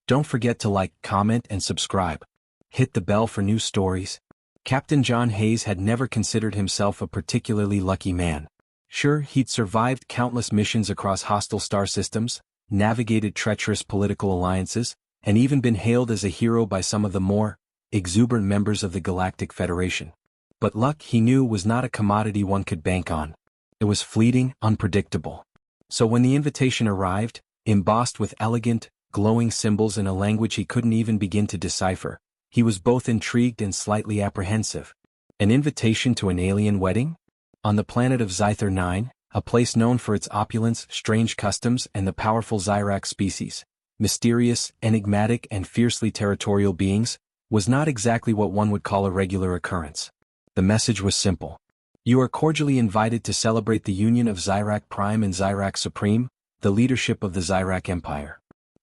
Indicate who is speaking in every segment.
Speaker 1: Don't forget to like, comment, and subscribe. Hit the bell for new stories. Captain John Hayes had never considered himself a particularly lucky man. Sure, he'd survived countless missions across hostile star systems, navigated treacherous political alliances, and even been hailed as a hero by some of the more exuberant members of the Galactic Federation. But luck, he knew, was not a commodity one could bank on. It was fleeting, unpredictable. So when the invitation arrived, embossed with elegant, glowing symbols in a language he couldn't even begin to decipher, he was both intrigued and slightly apprehensive. An invitation to an alien wedding? On the planet of Zyther 9, a place known for its opulence, strange customs, and the powerful Zyrak species, mysterious, enigmatic, and fiercely territorial beings, was not exactly what one would call a regular occurrence. The message was simple. You are cordially invited to celebrate the union of Zyrak Prime and Zyrak Supreme, the leadership of the Zyrak Empire.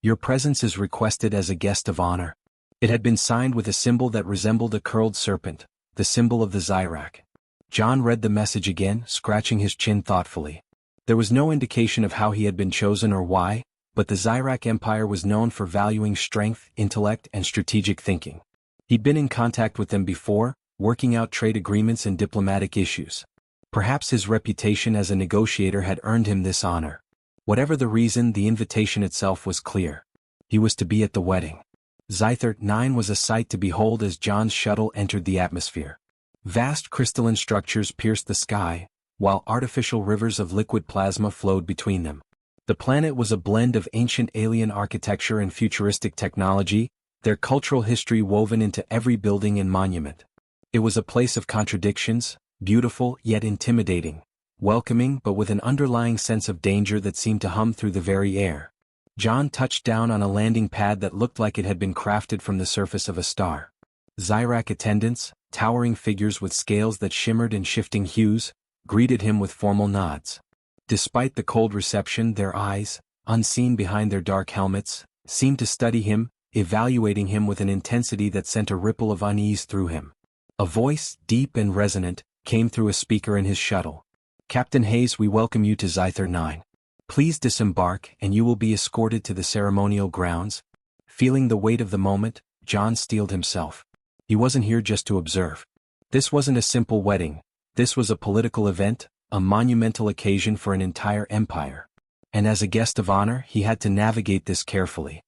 Speaker 1: Your presence is requested as a guest of honor. It had been signed with a symbol that resembled a curled serpent, the symbol of the Zyrak. John read the message again, scratching his chin thoughtfully. There was no indication of how he had been chosen or why, but the Zyrak Empire was known for valuing strength, intellect, and strategic thinking. He'd been in contact with them before, working out trade agreements and diplomatic issues. Perhaps his reputation as a negotiator had earned him this honor. Whatever the reason, the invitation itself was clear. He was to be at the wedding. Zyther 9 was a sight to behold as John's shuttle entered the atmosphere. Vast crystalline structures pierced the sky, while artificial rivers of liquid plasma flowed between them. The planet was a blend of ancient alien architecture and futuristic technology, their cultural history woven into every building and monument. It was a place of contradictions, beautiful yet intimidating, welcoming but with an underlying sense of danger that seemed to hum through the very air. John touched down on a landing pad that looked like it had been crafted from the surface of a star. Zyrak attendants, towering figures with scales that shimmered in shifting hues, greeted him with formal nods. Despite the cold reception, their eyes, unseen behind their dark helmets, seemed to study him, evaluating him with an intensity that sent a ripple of unease through him. A voice, deep and resonant, came through a speaker in his shuttle. Captain Hayes, we welcome you to Zyther 9. Please disembark and you will be escorted to the ceremonial grounds. Feeling the weight of the moment, John steeled himself. He wasn't here just to observe. This wasn't a simple wedding. This was a political event, a monumental occasion for an entire empire. And as a guest of honor, he had to navigate this carefully.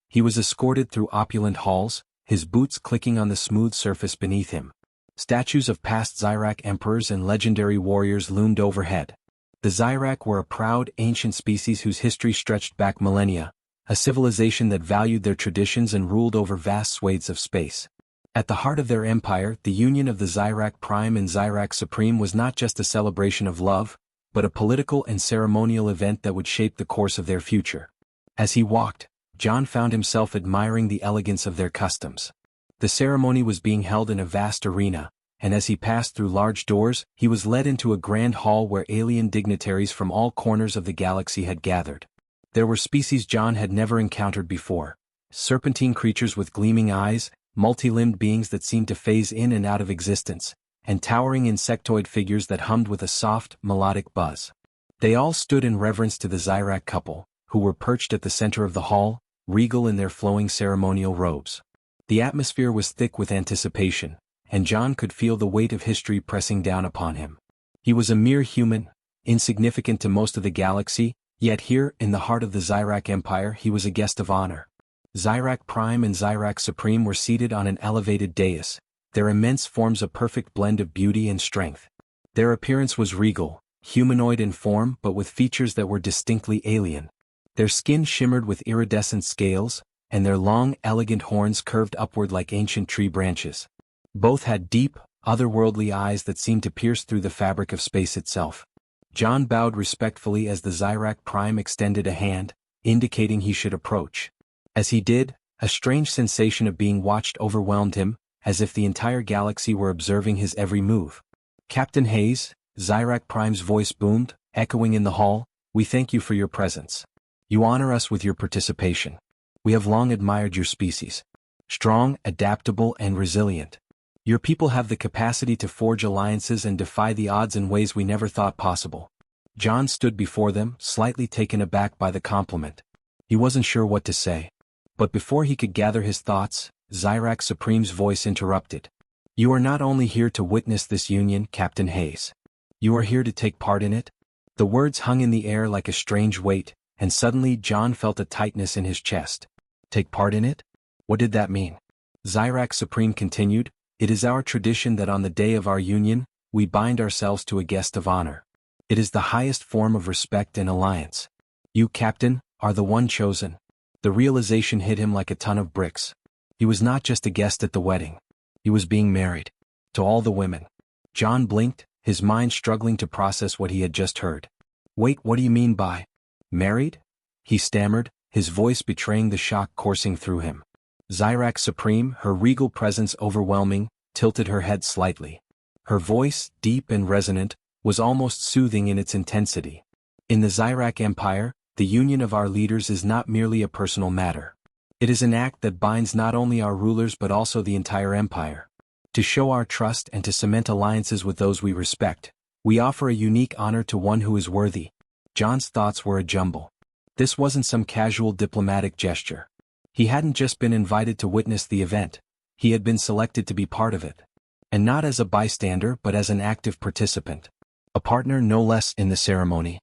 Speaker 1: He was escorted through opulent halls, his boots clicking on the smooth surface beneath him. Statues of past Zyrak emperors and legendary warriors loomed overhead. The Zyrak were a proud, ancient species whose history stretched back millennia, a civilization that valued their traditions and ruled over vast swathes of space. At the heart of their empire, the union of the Zyrak Prime and Zyrak Supreme was not just a celebration of love, but a political and ceremonial event that would shape the course of their future. As he walked, John found himself admiring the elegance of their customs. The ceremony was being held in a vast arena, and as he passed through large doors, he was led into a grand hall where alien dignitaries from all corners of the galaxy had gathered. There were species John had never encountered before, serpentine creatures with gleaming eyes, multi-limbed beings that seemed to phase in and out of existence, and towering insectoid figures that hummed with a soft, melodic buzz. They all stood in reverence to the Zyrak couple, who were perched at the center of the hall, regal in their flowing ceremonial robes. The atmosphere was thick with anticipation, and John could feel the weight of history pressing down upon him. He was a mere human, insignificant to most of the galaxy, yet here, in the heart of the Zyrak Empire, he was a guest of honor. Zyrak Prime and Zyrak Supreme were seated on an elevated dais, their immense forms a perfect blend of beauty and strength. Their appearance was regal, humanoid in form but with features that were distinctly alien. Their skin shimmered with iridescent scales, and their long, elegant horns curved upward like ancient tree branches. Both had deep, otherworldly eyes that seemed to pierce through the fabric of space itself. John bowed respectfully as the Zyrak Prime extended a hand, indicating he should approach. As he did, a strange sensation of being watched overwhelmed him, as if the entire galaxy were observing his every move. Captain Hayes, Zyrak Prime's voice boomed, echoing in the hall, we thank you for your presence. You honor us with your participation. We have long admired your species. Strong, adaptable, and resilient. Your people have the capacity to forge alliances and defy the odds in ways we never thought possible. John stood before them, slightly taken aback by the compliment. He wasn't sure what to say. But before he could gather his thoughts, Zyrak Supreme's voice interrupted. You are not only here to witness this union, Captain Hayes. You are here to take part in it? The words hung in the air like a strange weight, and suddenly John felt a tightness in his chest. Take part in it? What did that mean? Zyrak Supreme continued, It is our tradition that on the day of our union, we bind ourselves to a guest of honor. It is the highest form of respect and alliance. You, Captain, are the one chosen. The realization hit him like a ton of bricks. He was not just a guest at the wedding. He was being married. To all the women. John blinked, his mind struggling to process what he had just heard. Wait, what do you mean by married? He stammered, his voice betraying the shock coursing through him. Zyrak Supreme, her regal presence overwhelming, tilted her head slightly. Her voice, deep and resonant, was almost soothing in its intensity. In the Zyrak Empire, the union of our leaders is not merely a personal matter. It is an act that binds not only our rulers but also the entire empire. To show our trust and to cement alliances with those we respect, we offer a unique honor to one who is worthy. John's thoughts were a jumble. This wasn't some casual diplomatic gesture. He hadn't just been invited to witness the event, he had been selected to be part of it. And not as a bystander but as an active participant. A partner no less in the ceremony.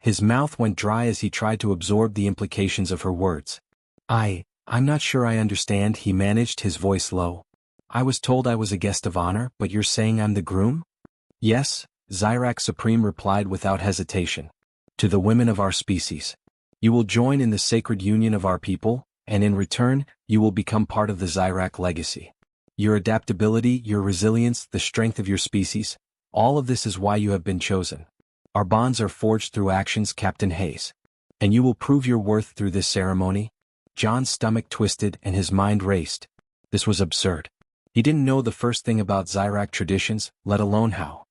Speaker 1: His mouth went dry as he tried to absorb the implications of her words. I'm not sure I understand, he managed, his voice low. I was told I was a guest of honor, but you're saying I'm the groom? Yes, Zyrak Supreme replied without hesitation. To the women of our species. You will join in the sacred union of our people, and in return, you will become part of the Zyrak legacy. Your adaptability, your resilience, the strength of your species, all of this is why you have been chosen. Our bonds are forged through actions, Captain Hayes. And you will prove your worth through this ceremony? John's stomach twisted and his mind raced. This was absurd. He didn't know the first thing about Zyrak traditions, let alone how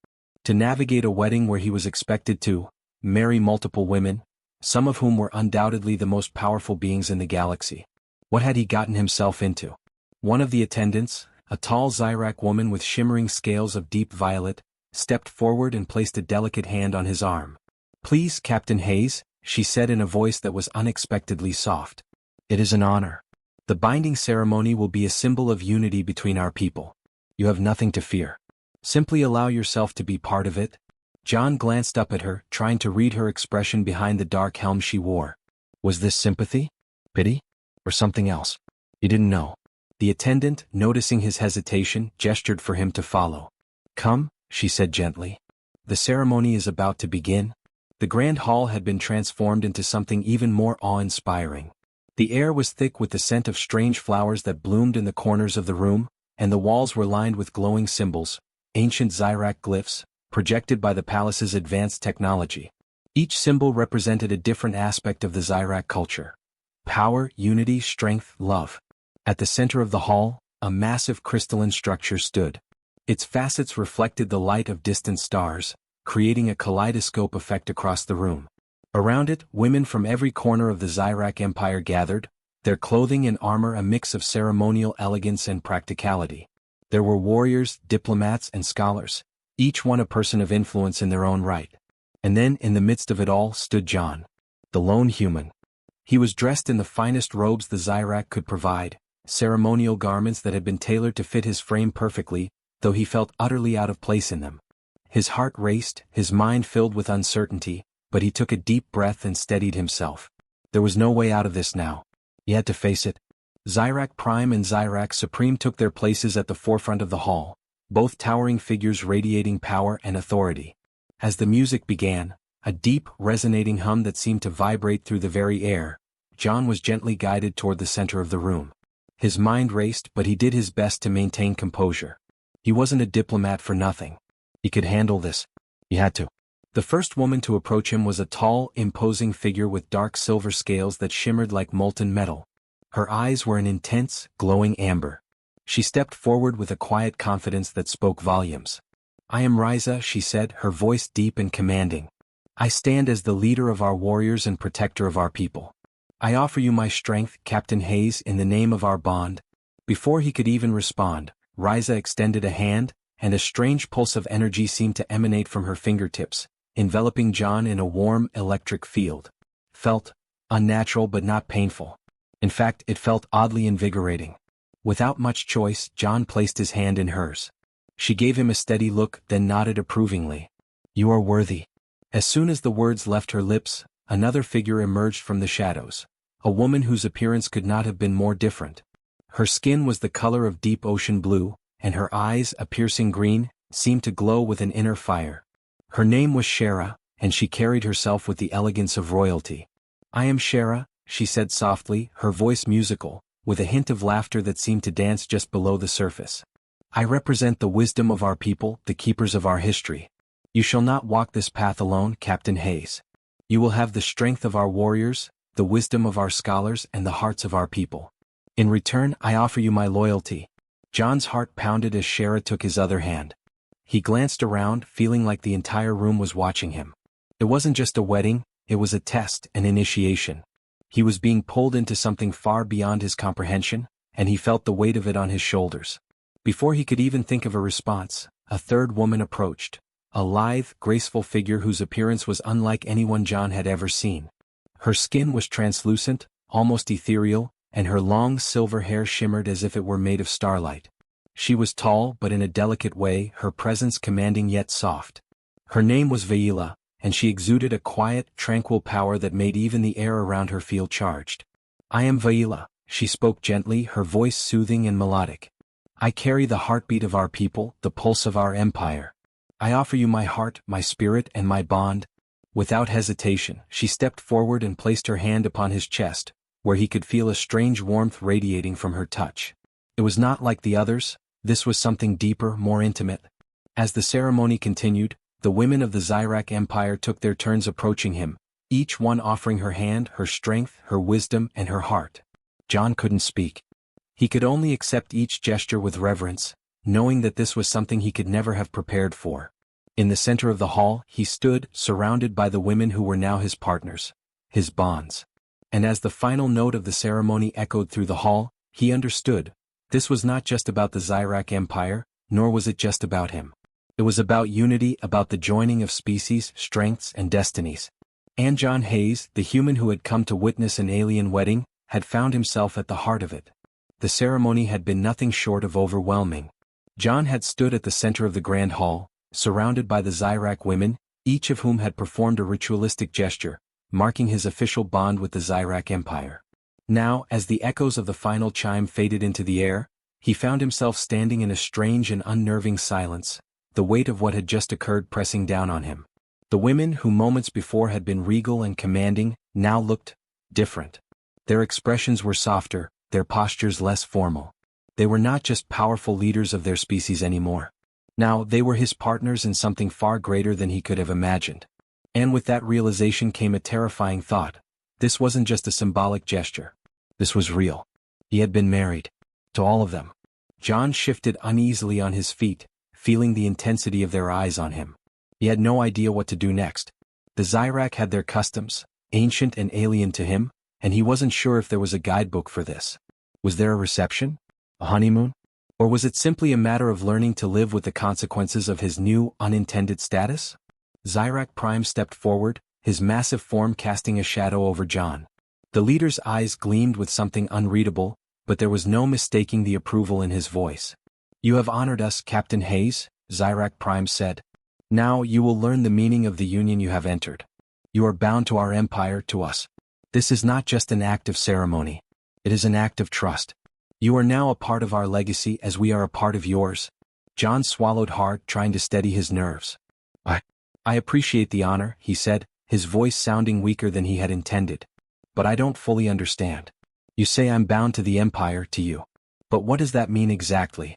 Speaker 1: to navigate a wedding where he was expected to marry multiple women, some of whom were undoubtedly the most powerful beings in the galaxy. What had he gotten himself into? One of the attendants, a tall Zyrak woman with shimmering scales of deep violet, stepped forward and placed a delicate hand on his arm. Please, Captain Hayes, she said in a voice that was unexpectedly soft. It is an honor. The binding ceremony will be a symbol of unity between our people. You have nothing to fear. Simply allow yourself to be part of it. John glanced up at her, trying to read her expression behind the dark helm she wore. Was this sympathy? Pity? Or something else? He didn't know. The attendant, noticing his hesitation, gestured for him to follow. Come, she said gently. The ceremony is about to begin. The grand hall had been transformed into something even more awe-inspiring. The air was thick with the scent of strange flowers that bloomed in the corners of the room, and the walls were lined with glowing symbols, ancient Zyrak glyphs, projected by the palace's advanced technology. Each symbol represented a different aspect of the Zyrak culture. Power, unity, strength, love. At the center of the hall, a massive crystalline structure stood. Its facets reflected the light of distant stars, creating a kaleidoscope effect across the room. Around it, women from every corner of the Zyrak Empire gathered, their clothing and armor a mix of ceremonial elegance and practicality. There were warriors, diplomats, and scholars, each one a person of influence in their own right. And then, in the midst of it all, stood John, the lone human. He was dressed in the finest robes the Zyrak could provide, ceremonial garments that had been tailored to fit his frame perfectly, though he felt utterly out of place in them. His heart raced, his mind filled with uncertainty, but he took a deep breath and steadied himself. There was no way out of this now. He had to face it. Zyrak Prime and Zyrak Supreme took their places at the forefront of the hall, both towering figures radiating power and authority. As the music began, a deep, resonating hum that seemed to vibrate through the very air, John was gently guided toward the center of the room. His mind raced, but he did his best to maintain composure. He wasn't a diplomat for nothing. He could handle this. He had to. The first woman to approach him was a tall, imposing figure with dark silver scales that shimmered like molten metal. Her eyes were an intense, glowing amber. She stepped forward with a quiet confidence that spoke volumes. I am Ryza, she said, her voice deep and commanding. I stand as the leader of our warriors and protector of our people. I offer you my strength, Captain Hayes, in the name of our bond. Before he could even respond, Ryza extended a hand, and a strange pulse of energy seemed to emanate from her fingertips, enveloping John in a warm, electric field. Felt unnatural but not painful. In fact, it felt oddly invigorating. Without much choice, John placed his hand in hers. She gave him a steady look, then nodded approvingly. You are worthy. As soon as the words left her lips, another figure emerged from the shadows, a woman whose appearance could not have been more different. Her skin was the color of deep ocean blue, and her eyes, a piercing green, seemed to glow with an inner fire. Her name was Shara, and she carried herself with the elegance of royalty. I am Shara, she said softly, her voice musical, with a hint of laughter that seemed to dance just below the surface. I represent the wisdom of our people, the keepers of our history. You shall not walk this path alone, Captain Hayes. You will have the strength of our warriors, the wisdom of our scholars, and the hearts of our people. In return, I offer you my loyalty. John's heart pounded as Shara took his other hand. He glanced around, feeling like the entire room was watching him. It wasn't just a wedding, it was a test, an initiation. He was being pulled into something far beyond his comprehension, and he felt the weight of it on his shoulders. Before he could even think of a response, a third woman approached, a lithe, graceful figure whose appearance was unlike anyone John had ever seen. Her skin was translucent, almost ethereal, and her long silver hair shimmered as if it were made of starlight. She was tall but in a delicate way, her presence commanding yet soft. Her name was Vaila, and she exuded a quiet, tranquil power that made even the air around her feel charged. I am Vaila, she spoke gently, her voice soothing and melodic. I carry the heartbeat of our people, the pulse of our empire. I offer you my heart, my spirit, and my bond. Without hesitation, she stepped forward and placed her hand upon his chest, where he could feel a strange warmth radiating from her touch. It was not like the others, this was something deeper, more intimate. As the ceremony continued, the women of the Zyrak Empire took their turns approaching him, each one offering her hand, her strength, her wisdom, and her heart. John couldn't speak. He could only accept each gesture with reverence, knowing that this was something he could never have prepared for. In the center of the hall, he stood, surrounded by the women who were now his partners, his bonds. And as the final note of the ceremony echoed through the hall, he understood. This was not just about the Zyrak Empire, nor was it just about him. It was about unity, about the joining of species, strengths, and destinies. And John Hayes, the human who had come to witness an alien wedding, had found himself at the heart of it. The ceremony had been nothing short of overwhelming. John had stood at the center of the grand hall, surrounded by the Zyrak women, each of whom had performed a ritualistic gesture, marking his official bond with the Zyrak Empire. Now, as the echoes of the final chime faded into the air, he found himself standing in a strange and unnerving silence, the weight of what had just occurred pressing down on him. The women who moments before had been regal and commanding, now looked different. Their expressions were softer, their postures less formal. They were not just powerful leaders of their species anymore. Now they were his partners in something far greater than he could have imagined. And with that realization came a terrifying thought. This wasn't just a symbolic gesture. This was real. He had been married. To all of them. John shifted uneasily on his feet, feeling the intensity of their eyes on him. He had no idea what to do next. The Zyrak had their customs, ancient and alien to him, and he wasn't sure if there was a guidebook for this. Was there a reception? A honeymoon? Or was it simply a matter of learning to live with the consequences of his new, unintended status? Zyrak Prime stepped forward, his massive form casting a shadow over John. The leader's eyes gleamed with something unreadable, but there was no mistaking the approval in his voice. You have honored us, Captain Hayes, Zyrak Prime said. Now you will learn the meaning of the union you have entered. You are bound to our empire, to us. This is not just an act of ceremony. It is an act of trust. You are now a part of our legacy as we are a part of yours. John swallowed hard, trying to steady his nerves. I appreciate the honor, he said, his voice sounding weaker than he had intended. But I don't fully understand. You say I'm bound to the empire, to you. But what does that mean exactly?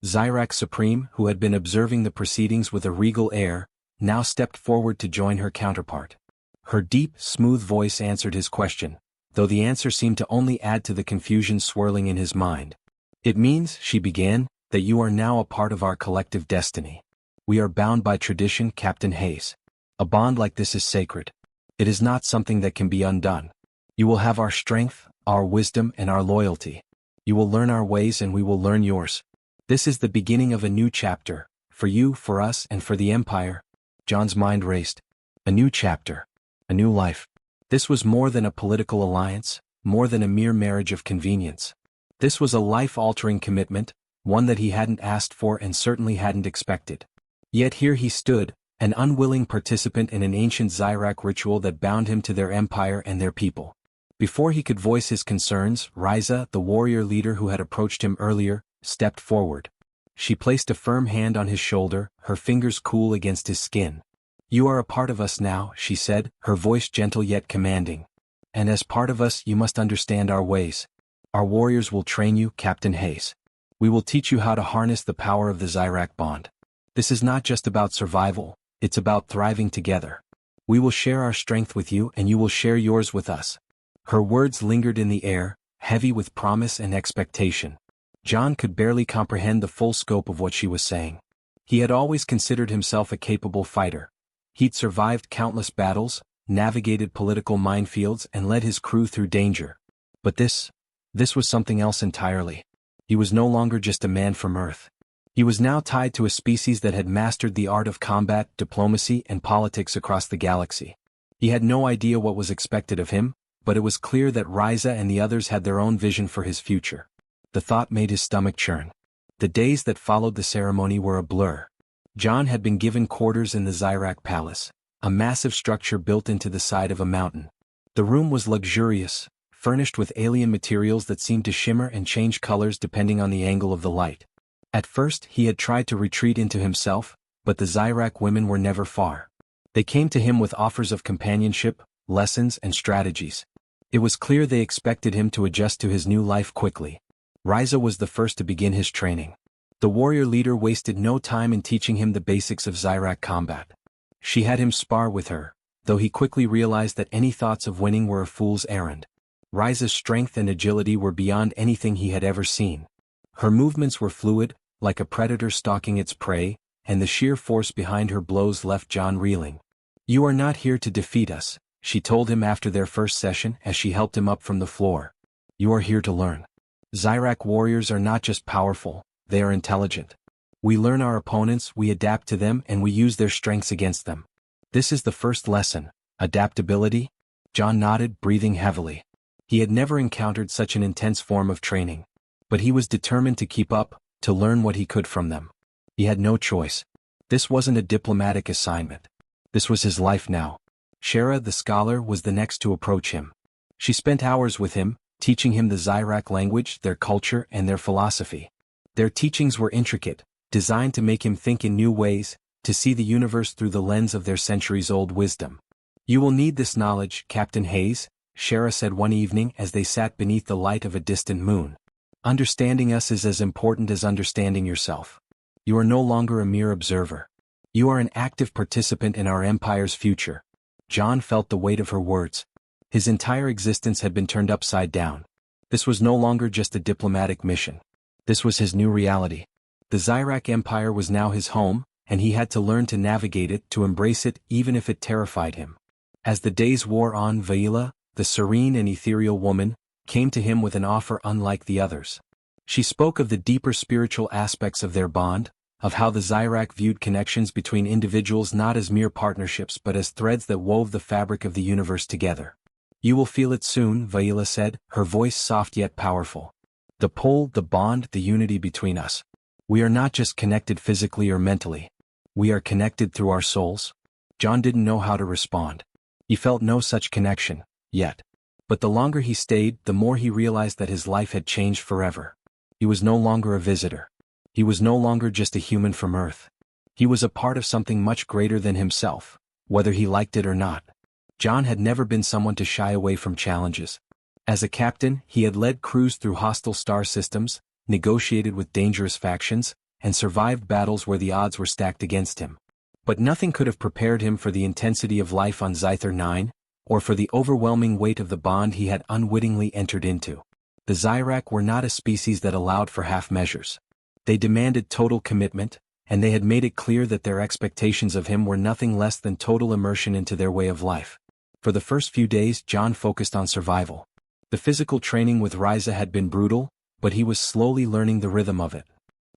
Speaker 1: Zyrak Supreme, who had been observing the proceedings with a regal air, now stepped forward to join her counterpart. Her deep, smooth voice answered his question, though the answer seemed to only add to the confusion swirling in his mind. It means, she began, that you are now a part of our collective destiny. We are bound by tradition, Captain Hayes. A bond like this is sacred. It is not something that can be undone. You will have our strength, our wisdom, and our loyalty. You will learn our ways and we will learn yours. This is the beginning of a new chapter, for you, for us, and for the Empire. John's mind raced. A new chapter. A new life. This was more than a political alliance, more than a mere marriage of convenience. This was a life-altering commitment, one that he hadn't asked for and certainly hadn't expected. Yet here he stood, an unwilling participant in an ancient Zyrak ritual that bound him to their empire and their people. Before he could voice his concerns, Ryza, the warrior leader who had approached him earlier, stepped forward. She placed a firm hand on his shoulder, her fingers cool against his skin. "You are a part of us now," she said, her voice gentle yet commanding. "And as part of us you must understand our ways. Our warriors will train you, Captain Hayes. We will teach you how to harness the power of the Zyrak bond. This is not just about survival, it's about thriving together. We will share our strength with you and you will share yours with us." Her words lingered in the air, heavy with promise and expectation. John could barely comprehend the full scope of what she was saying. He had always considered himself a capable fighter. He'd survived countless battles, navigated political minefields and led his crew through danger. But this was something else entirely. He was no longer just a man from Earth. He was now tied to a species that had mastered the art of combat, diplomacy and politics across the galaxy. He had no idea what was expected of him, but it was clear that Ryza and the others had their own vision for his future. The thought made his stomach churn. The days that followed the ceremony were a blur. John had been given quarters in the Zyrak Palace, a massive structure built into the side of a mountain. The room was luxurious, furnished with alien materials that seemed to shimmer and change colors depending on the angle of the light. At first he had tried to retreat into himself, but the Zyrak women were never far. They came to him with offers of companionship, lessons and strategies. It was clear they expected him to adjust to his new life quickly. Ryza was the first to begin his training. The warrior leader wasted no time in teaching him the basics of Zyrak combat. She had him spar with her, though he quickly realized that any thoughts of winning were a fool's errand. Ryza's strength and agility were beyond anything he had ever seen. Her movements were fluid, like a predator stalking its prey, and the sheer force behind her blows left John reeling. "You are not here to defeat us," she told him after their first session as she helped him up from the floor. "You are here to learn. Zyrak warriors are not just powerful, they are intelligent. We learn our opponents, we adapt to them and we use their strengths against them. This is the first lesson, adaptability." John nodded, breathing heavily. He had never encountered such an intense form of training. But he was determined to keep up, to learn what he could from them. He had no choice. This wasn't a diplomatic assignment. This was his life now. Shara, the scholar, was the next to approach him. She spent hours with him, teaching him the Zyrak language, their culture, and their philosophy. Their teachings were intricate, designed to make him think in new ways, to see the universe through the lens of their centuries-old wisdom. "You will need this knowledge, Captain Hayes," Shara said one evening as they sat beneath the light of a distant moon. "Understanding us is as important as understanding yourself. You are no longer a mere observer. You are an active participant in our empire's future." John felt the weight of her words. His entire existence had been turned upside down. This was no longer just a diplomatic mission. This was his new reality. The Zyrak Empire was now his home, and he had to learn to navigate it, to embrace it, even if it terrified him. As the days wore on, Vaila, the serene and ethereal woman, came to him with an offer unlike the others. She spoke of the deeper spiritual aspects of their bond, of how the Zyrak viewed connections between individuals not as mere partnerships but as threads that wove the fabric of the universe together. "You will feel it soon," Vaila said, her voice soft yet powerful. "The pull, the bond, the unity between us. We are not just connected physically or mentally. We are connected through our souls." John didn't know how to respond. He felt no such connection, yet. But the longer he stayed, the more he realized that his life had changed forever. He was no longer a visitor. He was no longer just a human from Earth. He was a part of something much greater than himself, whether he liked it or not. John had never been someone to shy away from challenges. As a captain, he had led crews through hostile star systems, negotiated with dangerous factions, and survived battles where the odds were stacked against him. But nothing could have prepared him for the intensity of life on Zyther 9, or for the overwhelming weight of the bond he had unwittingly entered into. The Zyrak were not a species that allowed for half measures. They demanded total commitment, and they had made it clear that their expectations of him were nothing less than total immersion into their way of life. For the first few days, John focused on survival. The physical training with Ryza had been brutal, but he was slowly learning the rhythm of it.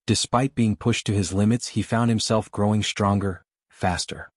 Speaker 1: Despite being pushed to his limits, he found himself growing stronger, faster.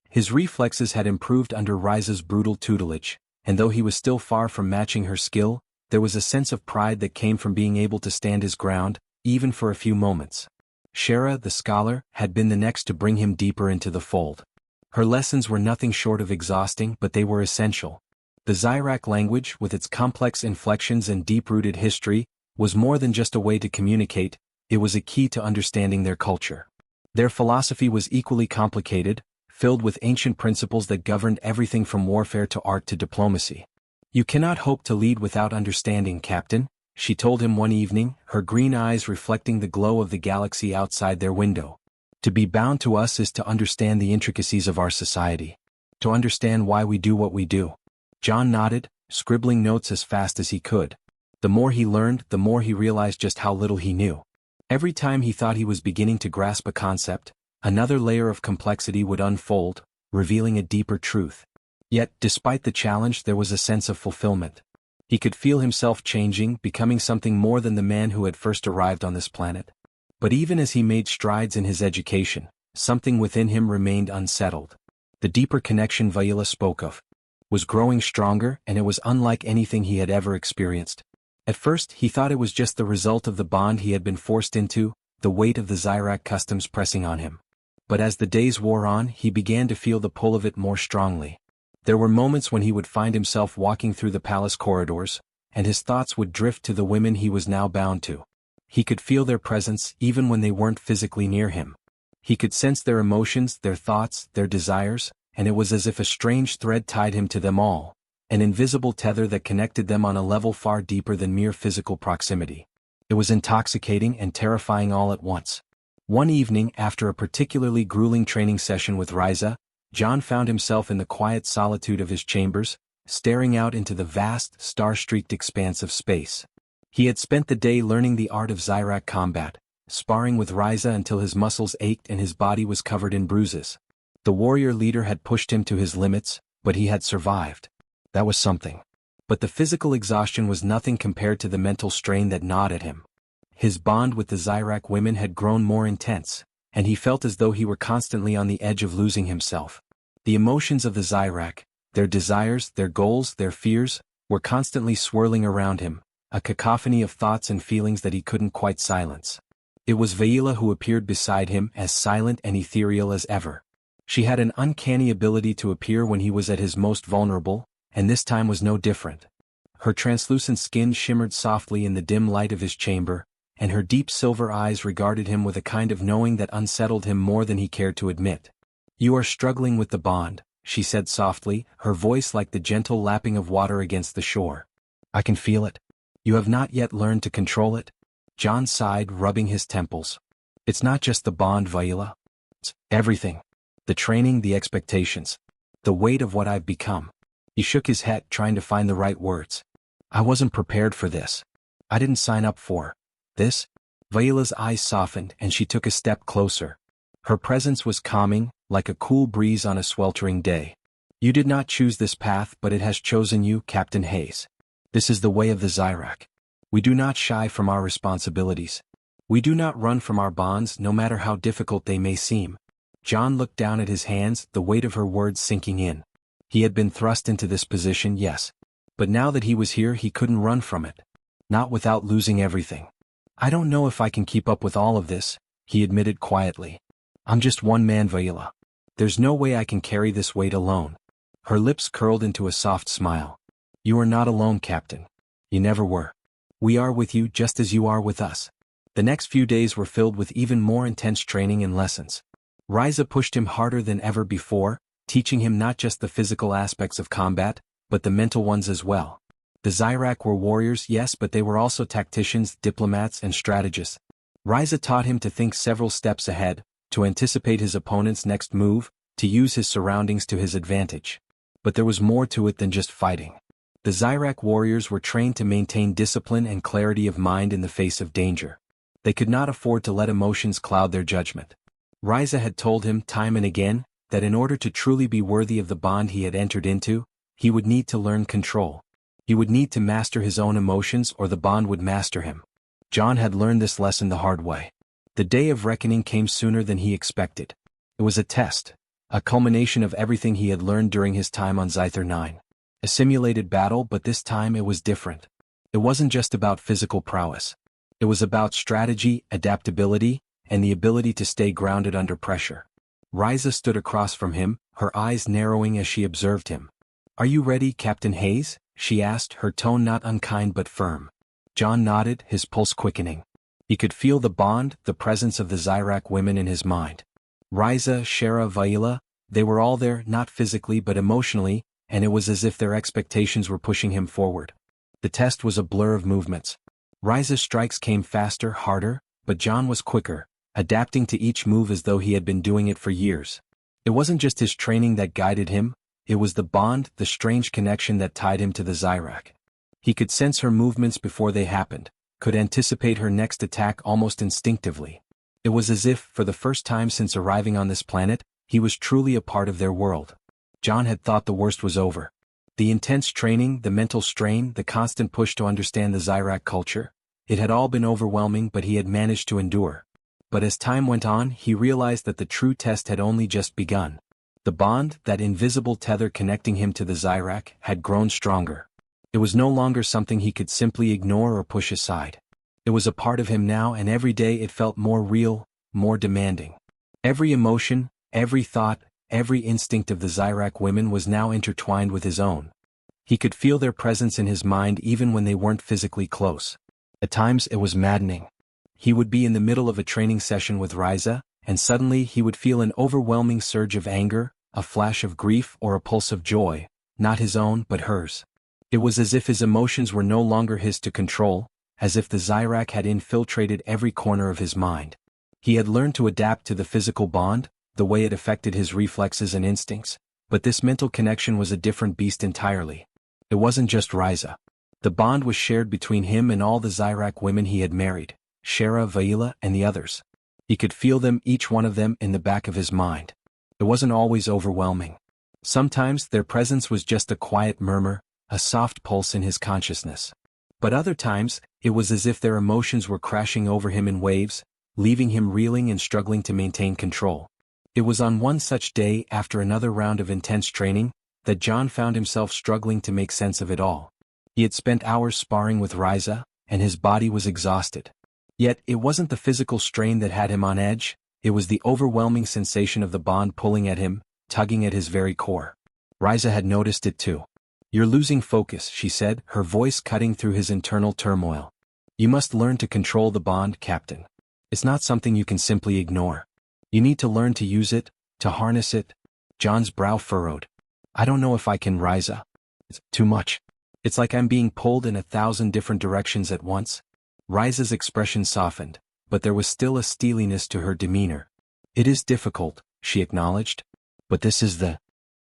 Speaker 1: His reflexes had improved under Ryza's brutal tutelage, and though he was still far from matching her skill, there was a sense of pride that came from being able to stand his ground, even for a few moments. Shara, the scholar, had been the next to bring him deeper into the fold. Her lessons were nothing short of exhausting, but they were essential. The Zyrak language, with its complex inflections and deep-rooted history, was more than just a way to communicate, it was a key to understanding their culture. Their philosophy was equally complicated, filled with ancient principles that governed everything from warfare to art to diplomacy. "You cannot hope to lead without understanding, Captain," she told him one evening, her green eyes reflecting the glow of the galaxy outside their window. "To be bound to us is to understand the intricacies of our society. To understand why we do what we do." John nodded, scribbling notes as fast as he could. The more he learned, the more he realized just how little he knew. Every time he thought he was beginning to grasp a concept, another layer of complexity would unfold, revealing a deeper truth. Yet, despite the challenge, there was a sense of fulfillment. He could feel himself changing, becoming something more than the man who had first arrived on this planet. But even as he made strides in his education, something within him remained unsettled. The deeper connection Vayla spoke of was growing stronger, and it was unlike anything he had ever experienced. At first, he thought it was just the result of the bond he had been forced into, the weight of the Zyrak customs pressing on him. But as the days wore on, he began to feel the pull of it more strongly. There were moments when he would find himself walking through the palace corridors, and his thoughts would drift to the women he was now bound to. He could feel their presence even when they weren't physically near him. He could sense their emotions, their thoughts, their desires, and it was as if a strange thread tied him to them all, an invisible tether that connected them on a level far deeper than mere physical proximity. It was intoxicating and terrifying all at once. One evening, after a particularly grueling training session with Ryza, John found himself in the quiet solitude of his chambers, staring out into the vast, star-streaked expanse of space. He had spent the day learning the art of Zyrak combat, sparring with Ryza until his muscles ached and his body was covered in bruises. The warrior leader had pushed him to his limits, but he had survived. That was something. But the physical exhaustion was nothing compared to the mental strain that gnawed at him. His bond with the Zyrak women had grown more intense, and he felt as though he were constantly on the edge of losing himself. The emotions of the Zyrak, their desires, their goals, their fears, were constantly swirling around him, a cacophony of thoughts and feelings that he couldn't quite silence. It was Vayla who appeared beside him, as silent and ethereal as ever. She had an uncanny ability to appear when he was at his most vulnerable, and this time was no different. Her translucent skin shimmered softly in the dim light of his chamber, and her deep silver eyes regarded him with a kind of knowing that unsettled him more than he cared to admit. "You are struggling with the bond," she said softly, her voice like the gentle lapping of water against the shore. "I can feel it. You have not yet learned to control it?" John sighed, rubbing his temples. "It's not just the bond, Vayla. It's everything. The training, the expectations. The weight of what I've become." He shook his head, trying to find the right words. "I wasn't prepared for this. I didn't sign up for this." Vayla's eyes softened and she took a step closer. Her presence was calming, like a cool breeze on a sweltering day. "You did not choose this path, but it has chosen you, Captain Hayes. This is the way of the Zyrak. We do not shy from our responsibilities. We do not run from our bonds, no matter how difficult they may seem." John looked down at his hands, the weight of her words sinking in. He had been thrust into this position, yes. But now that he was here, he couldn't run from it. Not without losing everything. "I don't know if I can keep up with all of this," he admitted quietly. "I'm just one man, Vayla. There's no way I can carry this weight alone." Her lips curled into a soft smile. "You are not alone, Captain. You never were. We are with you just as you are with us." The next few days were filled with even more intense training and lessons. Ryza pushed him harder than ever before, teaching him not just the physical aspects of combat, but the mental ones as well. The Zyrak were warriors, yes, but they were also tacticians, diplomats, and strategists. Ryza taught him to think several steps ahead, to anticipate his opponent's next move, to use his surroundings to his advantage. But there was more to it than just fighting. The Zyrak warriors were trained to maintain discipline and clarity of mind in the face of danger. They could not afford to let emotions cloud their judgment. Ryza had told him time and again that in order to truly be worthy of the bond he had entered into, he would need to learn control. He would need to master his own emotions, or the bond would master him. John had learned this lesson the hard way. The day of reckoning came sooner than he expected. It was a test, a culmination of everything he had learned during his time on Zyther 9. A simulated battle, but this time it was different. It wasn't just about physical prowess. It was about strategy, adaptability, and the ability to stay grounded under pressure. Ryza stood across from him, her eyes narrowing as she observed him. "Are you ready, Captain Hayes?" she asked, her tone not unkind but firm. John nodded, his pulse quickening. He could feel the bond, the presence of the Zyrak women in his mind. Ryza, Shara, Vaila, they were all there, not physically but emotionally, and it was as if their expectations were pushing him forward. The test was a blur of movements. Ryza's strikes came faster, harder, but John was quicker, adapting to each move as though he had been doing it for years. It wasn't just his training that guided him, it was the bond, the strange connection that tied him to the Zyrak. He could sense her movements before they happened, could anticipate her next attack almost instinctively. It was as if, for the first time since arriving on this planet, he was truly a part of their world. John had thought the worst was over. The intense training, the mental strain, the constant push to understand the Zyrak culture, it had all been overwhelming, but he had managed to endure. But as time went on, he realized that the true test had only just begun. The bond, that invisible tether connecting him to the Zyrak, had grown stronger. It was no longer something he could simply ignore or push aside. It was a part of him now, and every day it felt more real, more demanding. Every emotion, every thought, every instinct of the Zyrak women was now intertwined with his own. He could feel their presence in his mind even when they weren't physically close. At times it was maddening. He would be in the middle of a training session with Ryza, and suddenly he would feel an overwhelming surge of anger, a flash of grief, or a pulse of joy, not his own but hers. It was as if his emotions were no longer his to control, as if the Zyrak had infiltrated every corner of his mind. He had learned to adapt to the physical bond, the way it affected his reflexes and instincts, but this mental connection was a different beast entirely. It wasn't just Ryza. The bond was shared between him and all the Zyrak women he had married, Shara, Vaila, and the others. He could feel them, each one of them, in the back of his mind. It wasn't always overwhelming. Sometimes their presence was just a quiet murmur, a soft pulse in his consciousness. But other times, it was as if their emotions were crashing over him in waves, leaving him reeling and struggling to maintain control. It was on one such day, after another round of intense training, that John found himself struggling to make sense of it all. He had spent hours sparring with Ryza, and his body was exhausted. Yet, it wasn't the physical strain that had him on edge, it was the overwhelming sensation of the bond pulling at him, tugging at his very core. Ryza had noticed it too. "You're losing focus," she said, her voice cutting through his internal turmoil. "You must learn to control the bond, Captain. It's not something you can simply ignore. You need to learn to use it, to harness it." John's brow furrowed. "I don't know if I can, Ryza. It's too much. It's like I'm being pulled in 1,000 different directions at once." Ryza's expression softened, but there was still a steeliness to her demeanor. "It is difficult," she acknowledged, "but this is the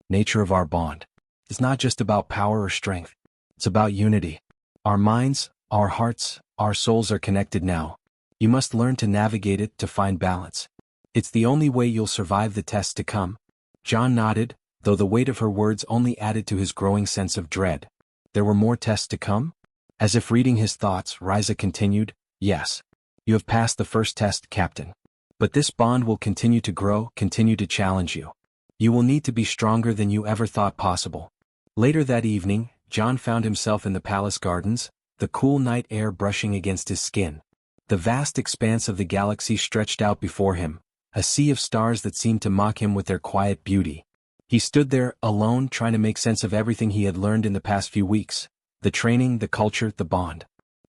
Speaker 1: nature of our bond. It's not just about power or strength. It's about unity. Our minds, our hearts, our souls are connected now. You must learn to navigate it, to find balance. It's the only way you'll survive the tests to come." John nodded, though the weight of her words only added to his growing sense of dread. There were more tests to come? As if reading his thoughts, Ryza continued, "Yes. You have passed the first test, Captain. But this bond will continue to grow, continue to challenge you. You will need to be stronger than you ever thought possible." Later that evening, John found himself in the palace gardens, the cool night air brushing against his skin. The vast expanse of the galaxy stretched out before him, a sea of stars that seemed to mock him with their quiet beauty. He stood there, alone, trying to make sense of everything he had learned in the past few weeks, the training, the culture, the bond.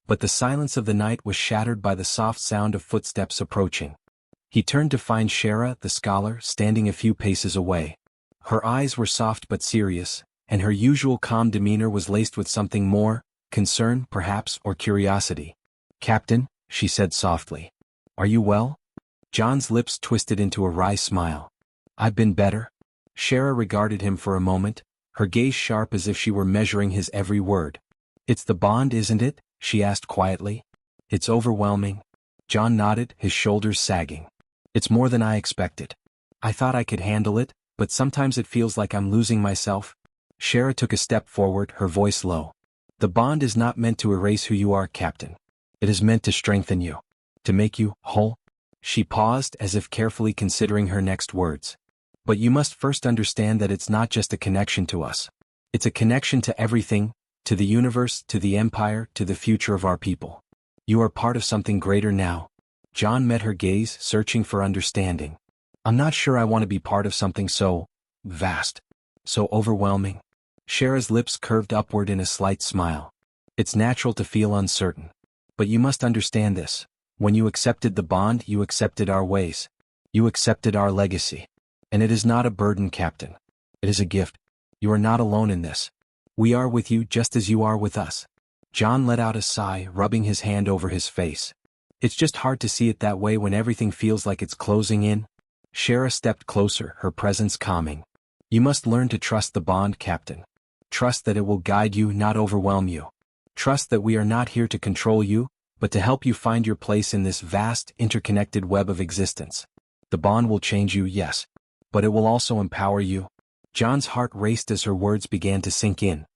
Speaker 1: But the silence of the night was shattered by the soft sound of footsteps approaching. He turned to find Shara, the scholar, standing a few paces away. Her eyes were soft but serious, and her usual calm demeanor was laced with something more, concern, perhaps, or curiosity. "Captain," she said softly. "Are you well?" John's lips twisted into a wry smile. "I've been better." Shara regarded him for a moment, her gaze sharp as if she were measuring his every word. "It's the bond, isn't it?" she asked quietly. "It's overwhelming." John nodded, his shoulders sagging. "It's more than I expected. I thought I could handle it, but sometimes it feels like I'm losing myself." Shara took a step forward, her voice low. "The bond is not meant to erase who you are, Captain. It is meant to strengthen you. To make you whole." She paused, as if carefully considering her next words. "But you must first understand that it's not just a connection to us. It's a connection to everything, to the universe, to the empire, to the future of our people. You are part of something greater now. John met her gaze, searching for understanding. I'm not sure I want to be part of something so vast, so overwhelming. Shara's lips curved upward in a slight smile. It's natural to feel uncertain. But you must understand this. When you accepted the bond, you accepted our ways. You accepted our legacy. And it is not a burden, Captain. It is a gift. You are not alone in this. We are with you just as you are with us. John let out a sigh, rubbing his hand over his face. It's just hard to see it that way when everything feels like it's closing in. Shara stepped closer, her presence calming. You must learn to trust the bond, Captain. Trust that it will guide you, not overwhelm you. Trust that we are not here to control you, but to help you find your place in this vast, interconnected web of existence. The bond will change you, yes. But it will also empower you. John's heart raced as her words began to sink in.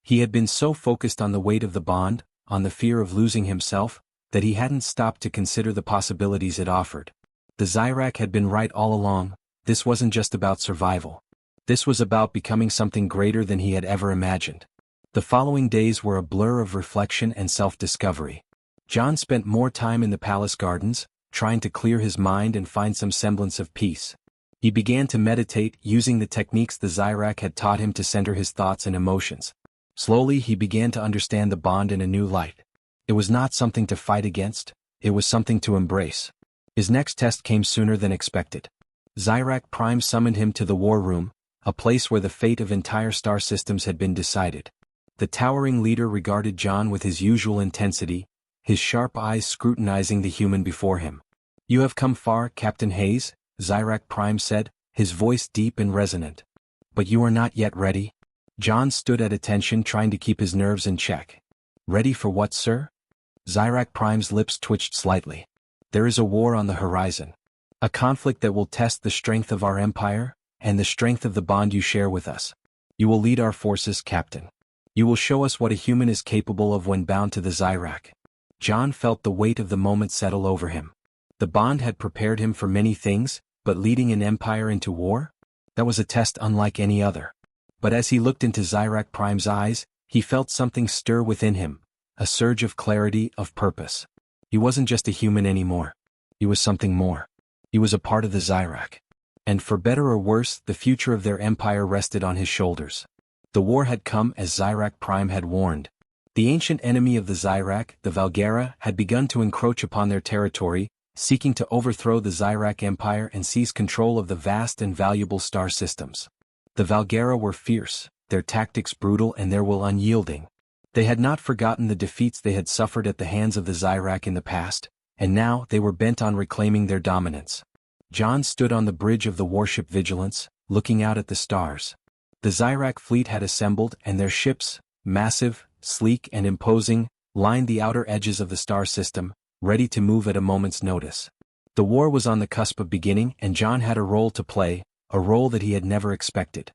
Speaker 1: He had been so focused on the weight of the bond, on the fear of losing himself, that he hadn't stopped to consider the possibilities it offered. The Zyrak had been right all along. This wasn't just about survival. This was about becoming something greater than he had ever imagined. The following days were a blur of reflection and self-discovery. John spent more time in the palace gardens, trying to clear his mind and find some semblance of peace. He began to meditate, using the techniques the Zyrak had taught him to center his thoughts and emotions. Slowly he began to understand the bond in a new light. It was not something to fight against, it was something to embrace. His next test came sooner than expected. Zyrak Prime summoned him to the war room, a place where the fate of entire star systems had been decided. The towering leader regarded John with his usual intensity, his sharp eyes scrutinizing the human before him. You have come far, Captain Hayes, Zyrak Prime said, his voice deep and resonant. But you are not yet ready? John stood at attention, trying to keep his nerves in check. Ready for what, sir? Zyrak Prime's lips twitched slightly. There is a war on the horizon. A conflict that will test the strength of our empire, and the strength of the bond you share with us. You will lead our forces, Captain. You will show us what a human is capable of when bound to the Zyrak. John felt the weight of the moment settle over him. The bond had prepared him for many things, but leading an empire into war? That was a test unlike any other. But as he looked into Zyrak Prime's eyes, he felt something stir within him, a surge of clarity, of purpose. He wasn't just a human anymore. He was something more. He was a part of the Zyrak. And for better or worse, the future of their empire rested on his shoulders. The war had come as Zyrak Prime had warned. The ancient enemy of the Zyrak, the Valgera, had begun to encroach upon their territory, seeking to overthrow the Zyrak Empire and seize control of the vast and valuable star systems. The Valgera were fierce, their tactics brutal and their will unyielding. They had not forgotten the defeats they had suffered at the hands of the Zyrak in the past, and now they were bent on reclaiming their dominance. John stood on the bridge of the warship Vigilance, looking out at the stars. The Zyrak fleet had assembled, and their ships, massive, sleek and imposing, lined the outer edges of the star system, ready to move at a moment's notice. The war was on the cusp of beginning, and John had a role to play, a role that he had never expected.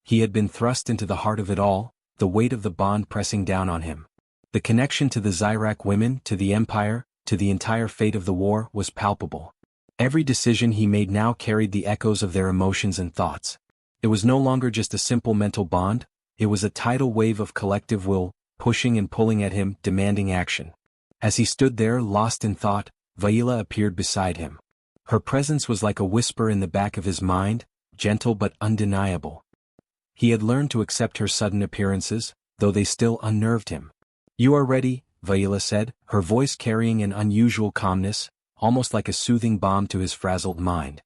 Speaker 1: He had been thrust into the heart of it all, the weight of the bond pressing down on him. The connection to the Zyrak women, to the Empire, to the entire fate of the war, was palpable. Every decision he made now carried the echoes of their emotions and thoughts. It was no longer just a simple mental bond, it was a tidal wave of collective will, pushing and pulling at him, demanding action. As he stood there, lost in thought, Vaila appeared beside him. Her presence was like a whisper in the back of his mind, gentle but undeniable. He had learned to accept her sudden appearances, though they still unnerved him. You are ready, Vaila said, her voice carrying an unusual calmness, almost like a soothing balm to his frazzled mind.